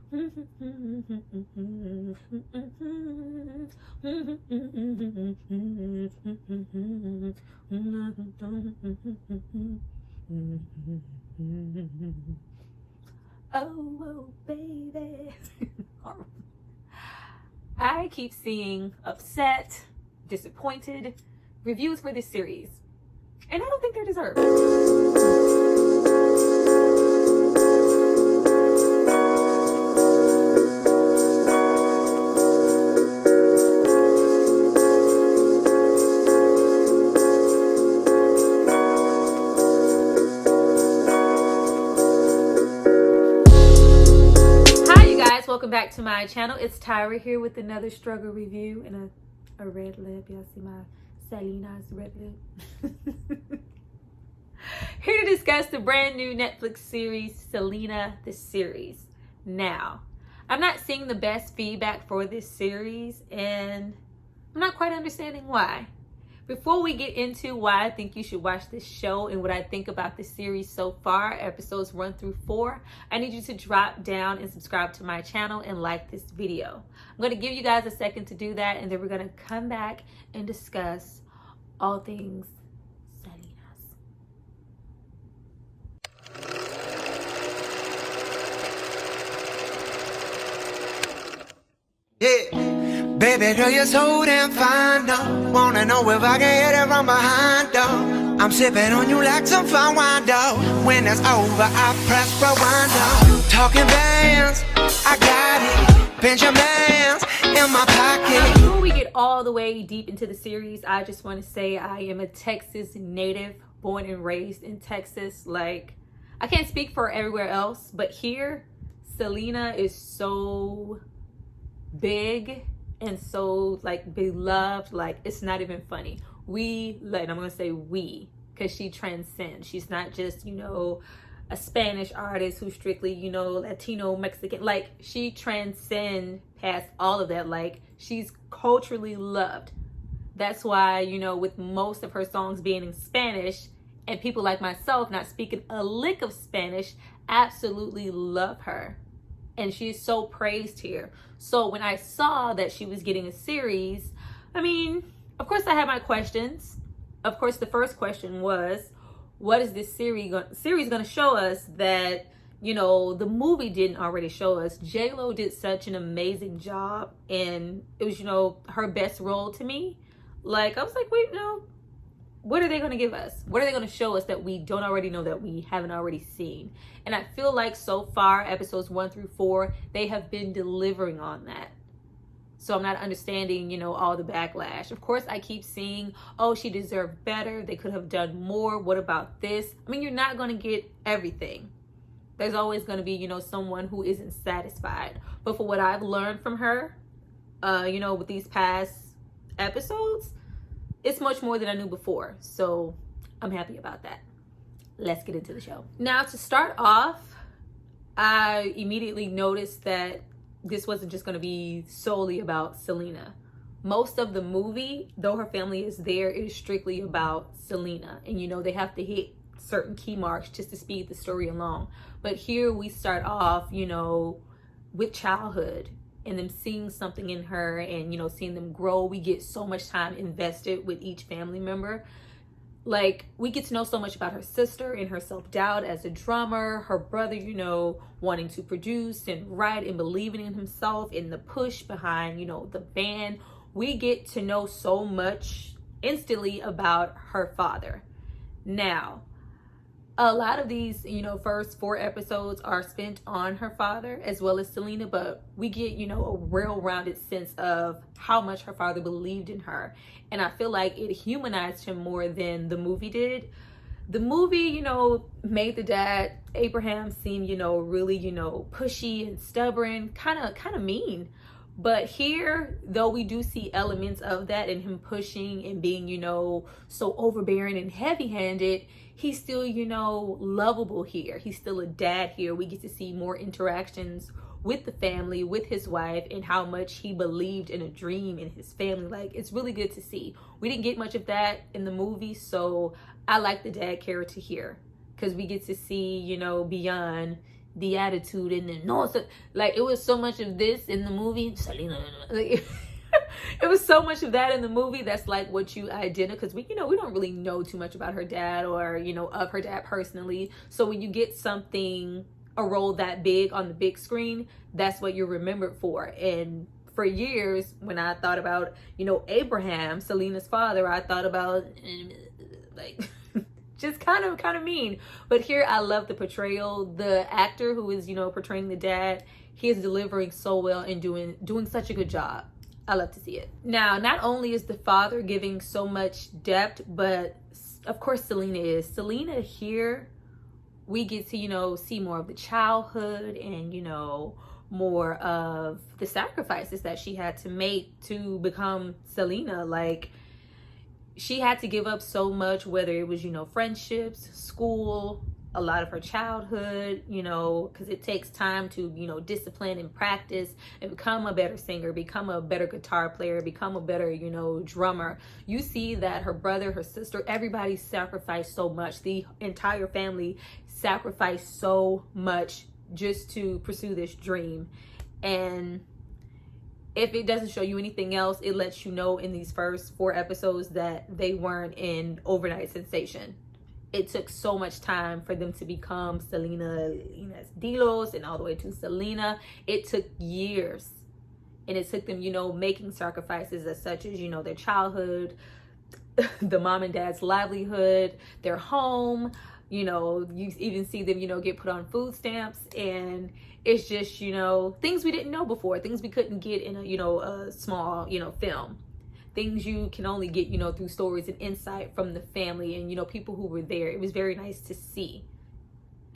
Oh, baby. I keep seeing upset, disappointed reviews for this series, and I don't think they're deserved. Welcome back to my channel. It's Tyra here with another struggle review and a red lip. Y'all see my Selena's red lip. Here to discuss the brand new Netflix series, Selena the Series. Now, I'm not seeing the best feedback for this series and I'm not quite understanding why. Before we get into why I think you should watch this show and what I think about this series so far, episodes 1 through 4, I need you to drop down and subscribe to my channel and like this video. I'm going to give you guys a second to do that, and then we're going to come back and discuss all things Selena's. Yeah. Baby girl, you're so damn fine, though. Wanna know if I can hit it from behind, though. I'm sipping on you like some fine wine, though. When it's over, I press rewind, though. Talking bands, I got it. Benjamins in my pocket. Before we get all the way deep into the series, I just want to say I am a Texas native, born and raised in Texas. Like, I can't speak for everywhere else, but here, Selena is so big and so like beloved, like it's not even funny. And I'm gonna say we, because she transcends. She's not just, a Spanish artist who's strictly, Latino, Mexican. Like, she transcends past all of that. Like, she's culturally loved. That's why, with most of her songs being in Spanish, and people like myself not speaking a lick of Spanish, absolutely love her. And she is so praised here. So when I saw that she was getting a series, I mean, of course I had my questions. Of course, the first question was, what is this series going to show us that, the movie didn't already show us? J-Lo did such an amazing job, and it was, her best role to me. Like, I was like, wait, no. What are they going to give us? What are they going to show us that we don't already know, that we haven't already seen? And I feel like so far, episodes 1 through 4, they have been delivering on that. So I'm not understanding, all the backlash. Of course, I keep seeing, oh, she deserved better. They could have done more. What about this? I mean, you're not going to get everything. There's always going to be, someone who isn't satisfied. But for what I've learned from her, with these past episodes, it's much more than I knew before. So I'm happy about that. Let's get into the show. Now, to start off, I immediately noticed that this wasn't just going to be solely about Selena. Most of the movie, though her family is there, it is strictly about Selena. And, they have to hit certain key marks just to speed the story along. But here we start off, with childhood. And them seeing something in her and, seeing them grow. We get so much time invested with each family member. Like, we get to know so much about her sister and her self-doubt as a drummer, her brother, wanting to produce and write and believing in himself, and the push behind, the band. We get to know so much instantly about her father. Now, a lot of these, first 4 episodes are spent on her father as well as Selena, but we get, a well-rounded sense of how much her father believed in her. And I feel like it humanized him more than the movie did. The movie, made the dad, Abraham, seem, really, pushy and stubborn, kind of mean. But here, though we do see elements of that and him pushing and being, so overbearing and heavy-handed, he's still, lovable here. He's still a dad here. We get to see more interactions with the family, with his wife, and how much he believed in a dream in his family. Like, it's really good to see. We didn't get much of that in the movie, so I like the dad character here because we get to see, beyond the attitude and then no, so, like it was so much of this in the movie. Selena, like, it was so much of that in the movie. That's like what you identify, because we don't really know too much about her dad or of her dad personally. So when you get a role that big on the big screen, that's what you're remembered for. And for years, when I thought about Abraham, Selena's father, I thought about like just kind of mean. But here I love the portrayal. The actor who is portraying the dad, he is delivering so well and doing such a good job. I love to see it. Now, not only is the father giving so much depth, but of course Selena here, we get to see more of the childhood and more of the sacrifices that she had to make to become Selena. Like, she had to give up so much, whether it was friendships, school, a lot of her childhood, because it takes time to discipline and practice and become a better singer, become a better guitar player, become a better drummer. You see that her brother, her sister, everybody sacrificed so much. The entire family sacrificed so much just to pursue this dream. And if it doesn't show you anything else, it lets you know in these first 4 episodes that they weren't an overnight sensation. It took so much time for them to become Selena Dilos and all the way to Selena. It took years. And it took them, making sacrifices as such as, their childhood, the mom and dad's livelihood, their home. You even see them, get put on food stamps. And it's just, things we didn't know before, things we couldn't get in a small, film. Things you can only get, through stories and insight from the family and, people who were there. It was very nice to see.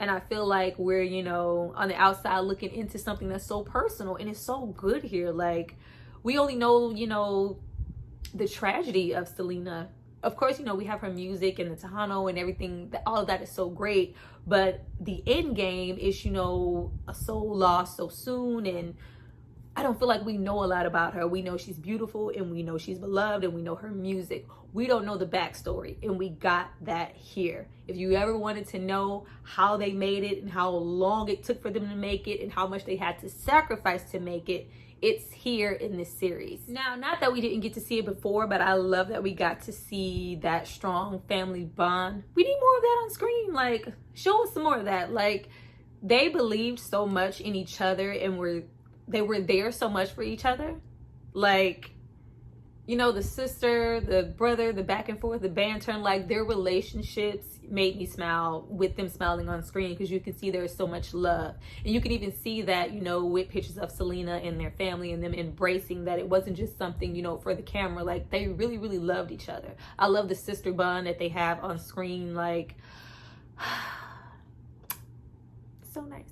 And I feel like we're, on the outside looking into something that's so personal, and it's so good here. Like, we only know, the tragedy of Selena. Of course, we have her music and the Tejano and everything. All of that is so great. But the end game is, a soul lost so soon. And I don't feel like we know a lot about her. We know she's beautiful and we know she's beloved and we know her music. We don't know the backstory, and we got that here. If you ever wanted to know how they made it and how long it took for them to make it and how much they had to sacrifice to make it, it's here in this series. Now, not that we didn't get to see it before, but I love that we got to see that strong family bond. We need more of that on screen. Like, show us some more of that. Like, they believed so much in each other and they were there so much for each other. Like, the sister, the brother, the back and forth, the banter, like their relationships made me smile with them smiling on screen, because you can see there's so much love. And you can even see that, with pictures of Selena and their family and them embracing that it wasn't just something, for the camera. Like, they really, really loved each other. I love the sister bond that they have on screen. Like, so nice.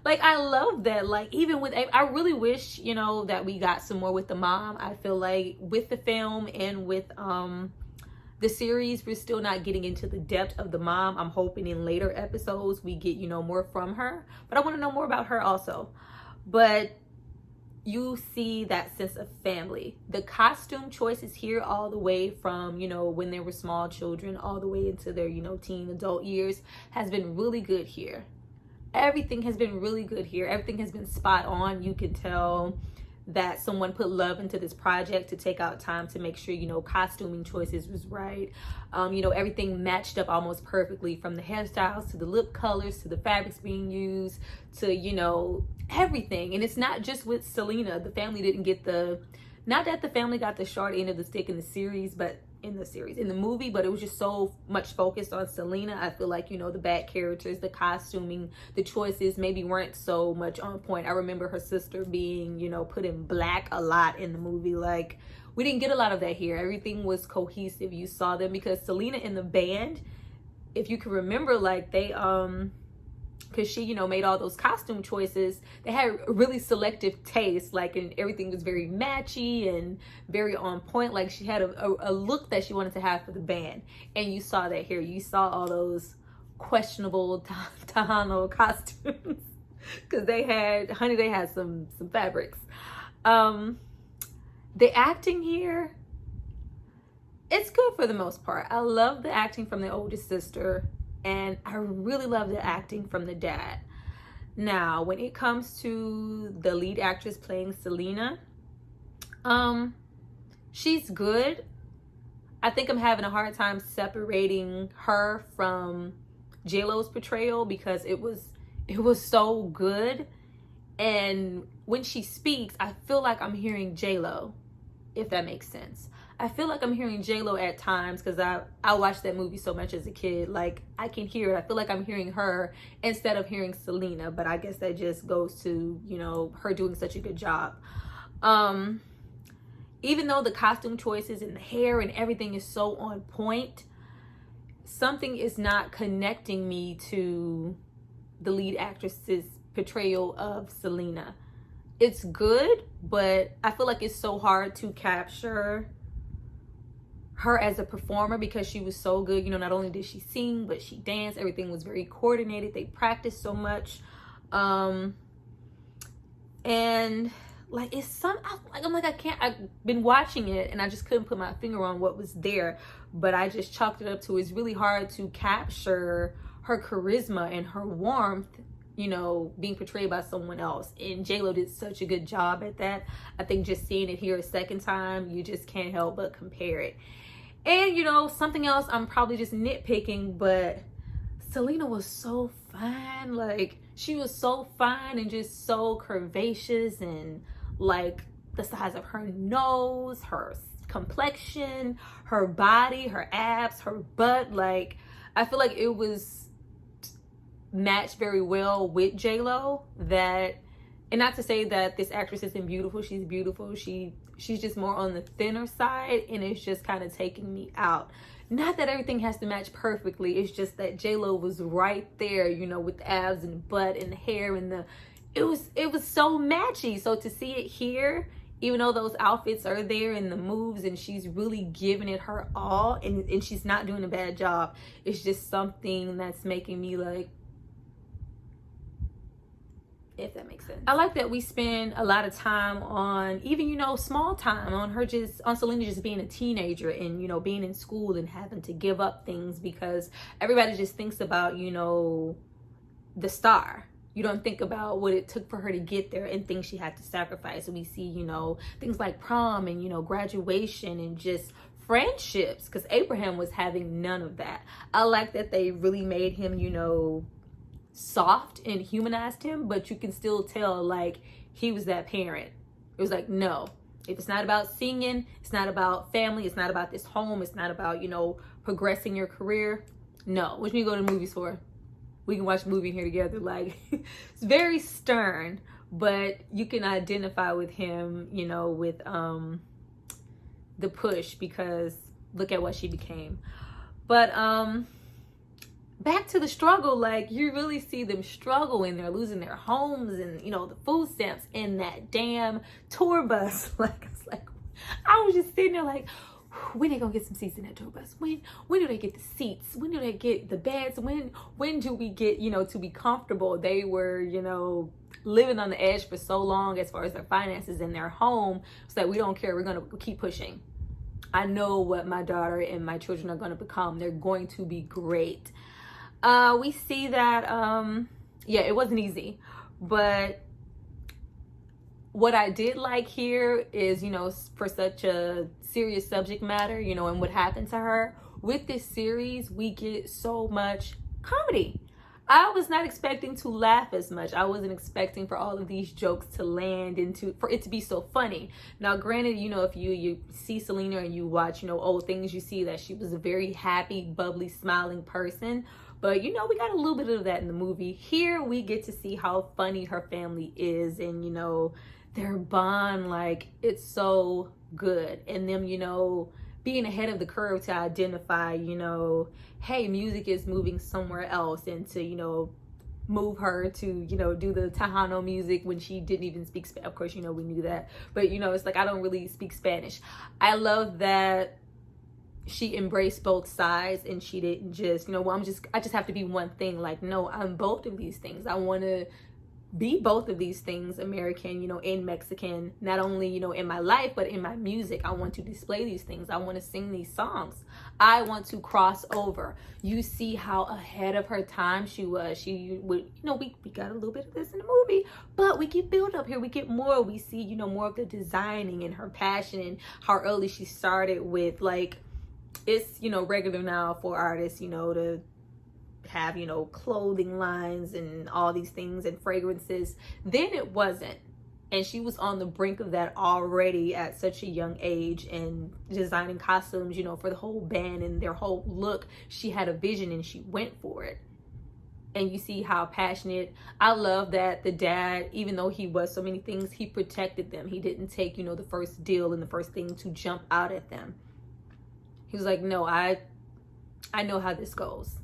Like, I love that. Like, even with, I really wish, that we got some more with the mom. I feel like with the film and with the series, we're still not getting into the depth of the mom. I'm hoping in later episodes we get, more from her. But I want to know more about her also. But you see that sense of family. The costume choices here, all the way from, when they were small children, all the way into their, teen adult years, has been really good here. Everything has been really good here. Everything has been spot on. You can tell that someone put love into this project to take out time to make sure, costuming choices was right. Everything matched up almost perfectly, from the hairstyles to the lip colors to the fabrics being used to, everything. And it's not just with Selena. The family didn't get not that the family got the short end of the stick in the movie, but it was just so much focused on Selena. I feel like, the back characters, the costuming, the choices maybe weren't so much on point. I remember her sister being, put in black a lot in the movie. Like, we didn't get a lot of that here. Everything was cohesive. You saw them, because Selena and the band, if you can remember, like, they, because she, made all those costume choices, they had a really selective taste, like, and everything was very matchy and very on point. Like, she had a look that she wanted to have for the band. And you saw that here. You saw all those questionable Tejano costumes, because they had some fabrics. The acting here, it's good for the most part. I love the acting from the oldest sister. And I really love the acting from the dad. Now, when it comes to the lead actress playing Selena, she's good. I think I'm having a hard time separating her from J-Lo's portrayal because it was so good. And when she speaks, I feel like I'm hearing J-Lo, if that makes sense. I feel like I'm hearing J-Lo at times because I watched that movie so much as a kid. Like, I can hear it. I feel like I'm hearing her instead of hearing Selena. But I guess that just goes to, you know, her doing such a good job. Even though the costume choices and the hair and everything is so on point, something is not connecting me to the lead actress's portrayal of Selena. It's good, but I feel like it's so hard to capture her as a performer because she was so good. You know, not only did she sing, but she danced. Everything was very coordinated. They practiced so much. And like, it's some, I've been watching it and I just couldn't put my finger on what was there, but I just chalked it up to it's really hard to capture her charisma and her warmth, you know, being portrayed by someone else. And J-Lo did such a good job at that. I think just seeing it here a second time, you just can't help but compare it. And, you know, something else, I'm probably just nitpicking, but Selena was so fine. Like, she was so fine and just so curvaceous, and like the size of her nose, her complexion, her body, her abs, her butt. Like, I feel like it was matched very well with J-Lo. That, and not to say that this actress isn't beautiful, she's beautiful. She's just more on the thinner side, and it's just kind of taking me out. Not that everything has to match perfectly, it's just that J-Lo was right there, you know, with the abs and the butt and the hair and the, it was so matchy. So to see it here, even though those outfits are there and the moves and she's really giving it her all, and she's not doing a bad job, it's just something that's making me like, if that makes sense. I like that we spend a lot of time on, even, you know, small time on her, just on Selena just being a teenager and, you know, being in school and having to give up things because everybody just thinks about, you know, the star. You don't think about what it took for her to get there and things she had to sacrifice. And we see, you know, things like prom and, you know, graduation and just friendships, because Abraham was having none of that. I like that they really made him, you know, soft and humanized him, but you can still tell like he was that parent. It was like, no, if it's not about singing, it's not about family, it's not about this home, it's not about, you know, progressing your career, no. What you go to the movies for? We can watch a movie here together. Like, it's very stern, but you can identify with him, you know, with the push, because look at what she became. But back to the struggle, like, you really see them struggle and they're losing their homes and, you know, the food stamps in that damn tour bus. Like, it's like, I was just sitting there like, when they gonna get some seats in that tour bus? When do they get the seats? When do they get the beds? When do we get, you know, to be comfortable? They were, you know, living on the edge for so long as far as their finances in their home. So that we don't care, we're gonna keep pushing. I know what my daughter and my children are gonna become. They're going to be great. We see that, yeah, it wasn't easy, but what I did like here is, you know, for such a serious subject matter, you know, and what happened to her, with this series, we get so much comedy. I was not expecting to laugh as much. I wasn't expecting for all of these jokes to land into, for it to be so funny. Now, granted, you know, if you see Selena and you watch, you know, old things, you see that she was a very happy, bubbly, smiling person. But, you know, we got a little bit of that in the movie. Here, we get to see how funny her family is and, you know, their bond. Like, it's so good. And them, you know, being ahead of the curve to identify, you know, hey, music is moving somewhere else, and to, you know, move her to, you know, do the Tejano music when she didn't even speak Spanish. Of course, you know, we knew that. But, you know, it's like, I don't really speak Spanish. I love that she embraced both sides and she didn't just, you know, well, I just have to be one thing. Like, no, I'm both of these things. I want to be both of these things, American, you know, and Mexican, not only, you know, in my life, but in my music. I want to display these things. I want to sing these songs. I want to cross over. You see how ahead of her time she was. She would, you know, we got a little bit of this in the movie, but we get built up here. We get more. We see, you know, more of the designing and her passion and how early she started with, like, it's, you know, regular now for artists, you know, to have, you know, clothing lines and all these things and fragrances. Then it wasn't, and she was on the brink of that already at such a young age, and designing costumes, you know, for the whole band and their whole look. She had a vision and she went for it. And you see how passionate. I love that the dad, even though he was so many things, he protected them. He didn't take, you know, the first deal and the first thing to jump out at them. He was like, no, I know how this goes.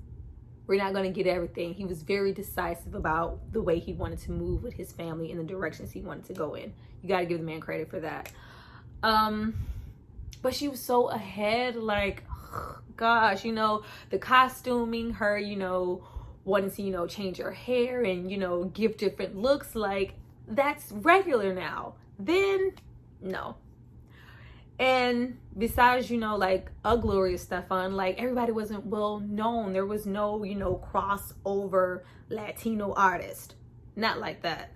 We're not going to get everything. He was very decisive about the way he wanted to move with his family and the directions he wanted to go in. You got to give the man credit for that. But she was so ahead, like, gosh, you know, the costuming, her, you know, wanting to, you know, change her hair and, you know, give different looks, like, that's regular now. Then, no. And besides, you know, like Gloria Stefan, like, everybody wasn't well known. There was no, you know, crossover Latino artist. Not like that.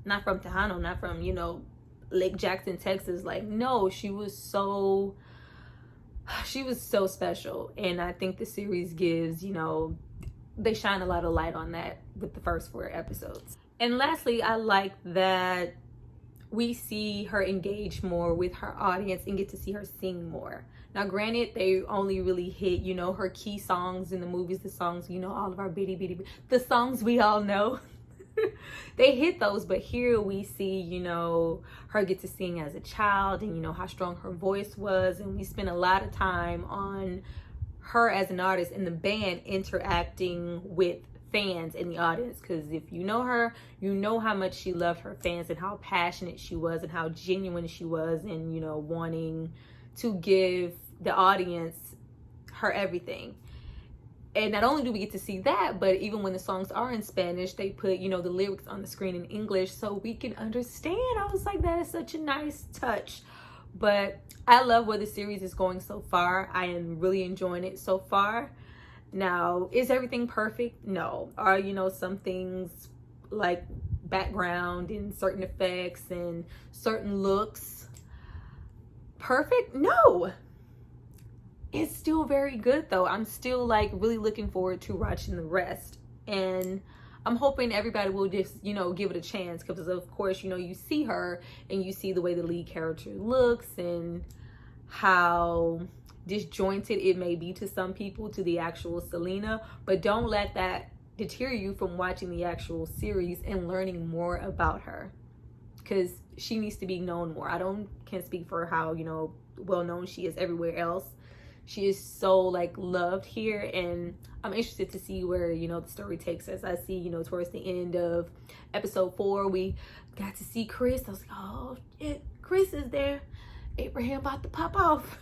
Not from Tejano, not from, you know, Lake Jackson, Texas. Like, no, she was so special. And I think the series gives, you know, they shine a lot of light on that with the first 4 episodes. And lastly, I like that we see her engage more with her audience and get to see her sing more. Now, granted, they only really hit, you know, her key songs in the movies, the songs, you know, all of our the songs we all know. They hit those, but here we see, you know, her get to sing as a child and, you know, how strong her voice was. And we spend a lot of time on her as an artist and the band interacting with fans in the audience, because if you know her, you know how much she loved her fans and how passionate she was and how genuine she was, and, you know, wanting to give the audience her everything. And not only do we get to see that, but even when the songs are in Spanish, they put, you know, the lyrics on the screen in English so we can understand. I was like, that is such a nice touch. But I love where the series is going so far. I am really enjoying it so far. Now, is everything perfect? No. Are, you know, some things like background and certain effects and certain looks perfect? No. It's still very good though. I'm still, like, really looking forward to watching the rest. And I'm hoping everybody will just, you know, give it a chance, because of course, you know, you see her and you see the way the lead character looks and how disjointed it may be to some people to the actual Selena, but don't let that deter you from watching the actual series and learning more about her, because she needs to be known more. Can't speak for how, you know, well known she is everywhere else. She is so, like, loved here, and I'm interested to see where, you know, the story takes us. I see, you know, towards the end of episode 4, we got to see Chris. I was like, oh shit, Chris is there. Abraham about to pop off.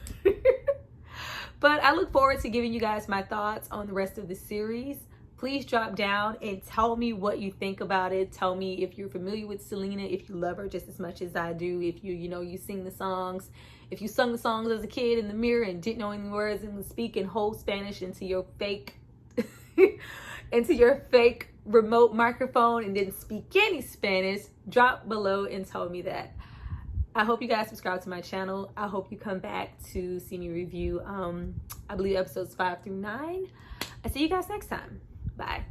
But I look forward to giving you guys my thoughts on the rest of the series. Please drop down and tell me what you think about it. Tell me if you're familiar with Selena, if you love her just as much as I do, if you know, you sing the songs, if you sung the songs as a kid in the mirror and didn't know any words and was speaking whole Spanish into your fake remote microphone and didn't speak any Spanish. Drop below and tell me that. I hope you guys subscribe to my channel. I hope you come back to see me review, I believe, episodes 5 through 9. I'll see you guys next time. Bye.